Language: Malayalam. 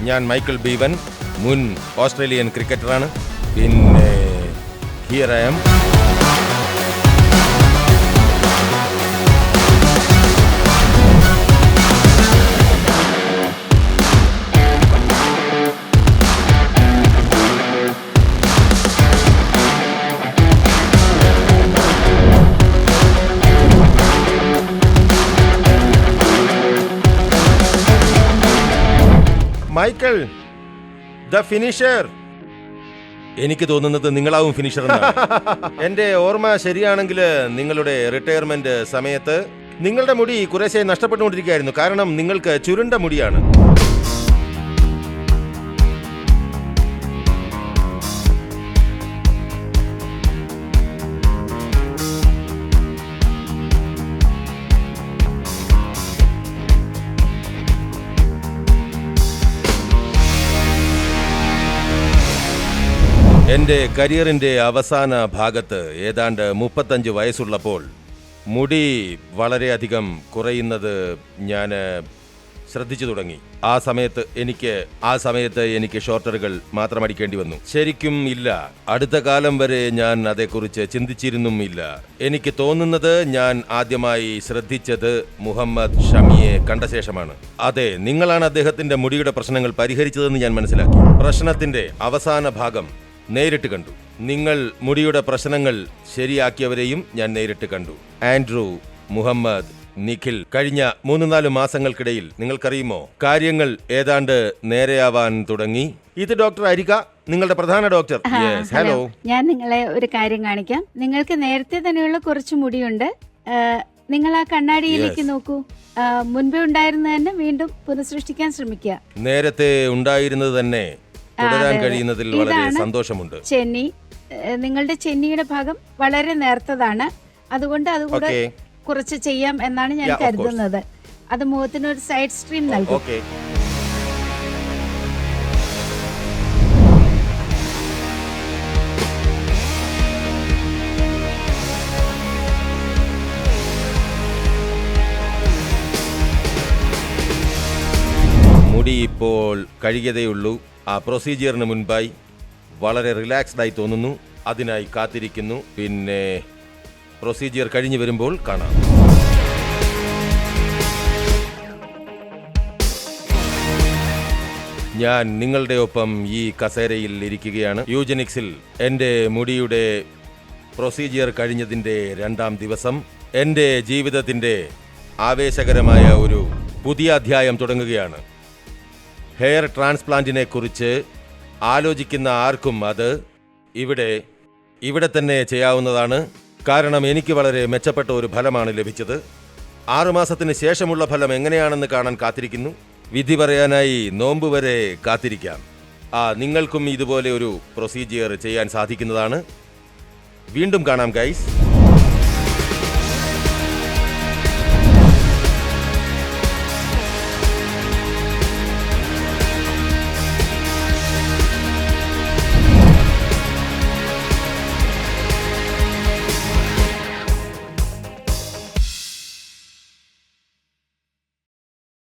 ഞാൻ മൈക്കിൾ ബീവൻ, മുൻ ഓസ്ട്രേലിയൻ ക്രിക്കറ്ററാണ്. പിന്നെ here I am. Michael the finisher. എനിക്ക് തോന്നുന്നത് നിങ്ങളാവും ഫിനിഷർ എന്നാണ്. എന്റെ ഓർമ്മ ശരിയാണെങ്കിൽ നിങ്ങളുടെ റിട്ടയർമെന്റ് സമയത്ത് നിങ്ങളുടെ മുടി കുറേശ്ശെ നഷ്ടപ്പെട്ടുകൊണ്ടിരിക്കുകയായിരുന്നു. കാരണം നിങ്ങൾക്ക് ചുരുണ്ട മുടിയാണ്. എൻ്റെ കരിയറിൻ്റെ അവസാന ഭാഗത്ത് ഏതാണ്ട് 35 വയസ്സുള്ളപ്പോൾ മുടി വളരെയധികം കുറയുന്നത് ഞാൻ ശ്രദ്ധിച്ചു തുടങ്ങി. ആ സമയത്ത് എനിക്ക് ഷോർട്ടറുകൾ മാത്രം അടിക്കേണ്ടി വന്നു. ശരിക്കും ഇല്ല, അടുത്ത കാലം വരെ ഞാൻ അതേക്കുറിച്ച് ചിന്തിച്ചിരുന്നുമില്ല. എനിക്ക് തോന്നുന്നത് ഞാൻ ആദ്യമായി ശ്രദ്ധിച്ചത് മുഹമ്മദ് ഷമിയെ കണ്ട ശേഷമാണ്. അതെ, നിങ്ങളാണ് അദ്ദേഹത്തിന്റെ മുടിയുടെ പ്രശ്നങ്ങൾ പരിഹരിച്ചതെന്ന് ഞാൻ മനസ്സിലാക്കി. പ്രശ്നത്തിന്റെ അവസാന ഭാഗം നേരിട്ട് കണ്ടു. നിങ്ങൾ മുടിയുടെ പ്രശ്നങ്ങൾ ശരിയാക്കിയവരെയും ഞാൻ നേരിട്ട് കണ്ടു. ആൻഡ്രൂ, മുഹമ്മദ്, നിഖിൽ. കഴിഞ്ഞ 3-4 മാസങ്ങൾക്കിടയിൽ നിങ്ങൾക്കറിയുമോ, കാര്യങ്ങൾ ഏതാണ്ട് നേരെയാവാൻ തുടങ്ങി. ഇത് ഡോക്ടർ അരിക, നിങ്ങളുടെ പ്രധാന ഡോക്ടർ. ഹലോ. ഞാൻ നിങ്ങളെ ഒരു കാര്യം കാണിക്കാം. നിങ്ങൾക്ക് നേരത്തെ തന്നെയുള്ള കുറച്ച് മുടിയുണ്ട്. നിങ്ങൾ ആ കണ്ണാടിയിലേക്ക് നോക്കൂ. മുൻപേ ഉണ്ടായിരുന്നത് തന്നെ വീണ്ടും പുനഃസൃഷ്ടിക്കാൻ ശ്രമിക്കുക. നേരത്തെ ഉണ്ടായിരുന്നത് തന്നെ തുടരാൻ കഴിയുന്നതിൽ വളരെ സന്തോഷമുണ്ട്. ചെന്നി, നിങ്ങളുടെ ചെന്നിയുടെ ഭാഗം വളരെ നേർത്തതാണ്. അതുകൊണ്ട് അതുകൂടെ കുറച്ച് ചെയ്യാം എന്നാണ് ഞാൻ കരുതുന്നത്. അത് മുഖത്തിന് ഒരു സൈഡ് സ്ട്രീം നൽകും. മുടി ഇപ്പോൾ കഴിയതേയുള്ളൂ. ആ പ്രൊസീജിയറിന് മുൻപായി വളരെ റിലാക്സ്ഡ് ആയി തോന്നുന്നു. അതിനായി കാത്തിരിക്കുന്നു. പിന്നെ പ്രൊസീജിയർ കഴിഞ്ഞു വരുമ്പോൾ കാണാം. ഞാൻ നിങ്ങളുടെ ഒപ്പം ഈ കസേരയിൽ ഇരിക്കുകയാണ്. യൂജനിക്സിൽ എൻ്റെ മുടിയുടെ പ്രൊസീജിയർ കഴിഞ്ഞതിൻ്റെ 2ാം ദിവസം. എൻ്റെ ജീവിതത്തിൻ്റെ ആവേശകരമായ ഒരു പുതിയ അധ്യായം തുടങ്ങുകയാണ്. ഹെയർ ട്രാൻസ്പ്ലാന്റിനെ കുറിച്ച് ആലോചിക്കുന്ന ആർക്കും അത് ഇവിടെ തന്നെ ചെയ്യാവുന്നതാണ്. കാരണം എനിക്ക് വളരെ മെച്ചപ്പെട്ട ഒരു ഫലമാണ് ലഭിച്ചത്. 6 മാസത്തിന് ശേഷമുള്ള ഫലം എങ്ങനെയാണെന്ന് കാണാൻ കാത്തിരിക്കുന്നു. വിധി പറയാനായി നോമ്പ് വരെ കാത്തിരിക്കാം. നിങ്ങൾക്കും ഇതുപോലെ ഒരു പ്രൊസീജിയർ ചെയ്യാൻ സാധിക്കുന്നതാണ്. വീണ്ടും കാണാം ഗൈസ്.